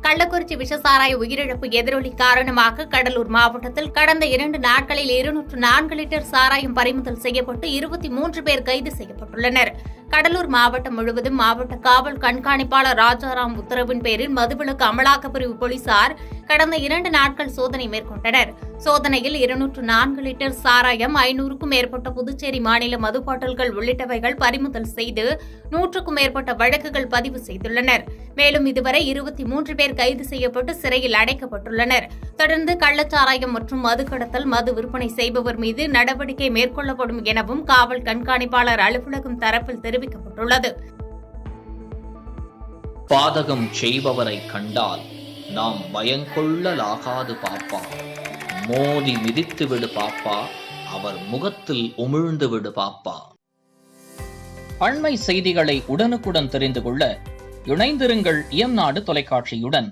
கள்ளக்குறிச்சி விஷசாராய உயிரிழப்பு எதிரொலி காரணமாக கடலூர் மாவட்டத்தில் கடந்த 2 நாட்களில் 204 லிட்டர் சாராயம் பறிமுதல் செய்யப்பட்டு 23 பேர் கைது செய்யப்பட்டுள்ளனர். கடலூர் மாவட்டம் முழுவதும் மாவட்ட காவல் கண்காணிப்பாளர் ராஜாராம் உத்தரவின் பேரில் மதுவிலக்கு அமலாக்கப் பிரிவு போலீசார் கடந்த 2 நாட்கள் சோதனை மேற்கொண்டனர். சோதனையில் 204 லிட்டர் சாராயம், 500க்கும் மேற்பட்ட புதுச்சேரி மாநில மது பாட்டில்கள் உள்ளிட்டவைகள் பறிமுதல் செய்து 100க்கும் மேற்பட்ட வழக்குகள் பதிவு செய்துள்ளனர். மேலும் இதுவரை 23 பேர் கைது செய்யப்பட்டு சிறையில் அடைக்கப்பட்டுள்ளனர். தொடர்ந்து கள்ளச்சாராயம் மற்றும் மது கடத்தல், மது விற்பனை செய்பவர் மீது நடவடிக்கை மேற்கொள்ளப்படும் எனவும் காவல் கண்காணிப்பாளர் அலுவலகம் தரப்பில் தெரிவிக்கப்பட்டுள்ளது. பாதகம் செய்பவரை கண்டால் நாம் பயங்கொள்ளலாகாது பாப்பா, மோதி மிதித்து விடு பாப்பா, அவர் முகத்தில் உமிழ்ந்து விடு பாப்பா. அண்மை செய்திகளை உடனுக்குடன் தெரிந்து கொள்ள இணைந்திருங்கள் இயம்நாடு தொலைக்காட்சியுடன்.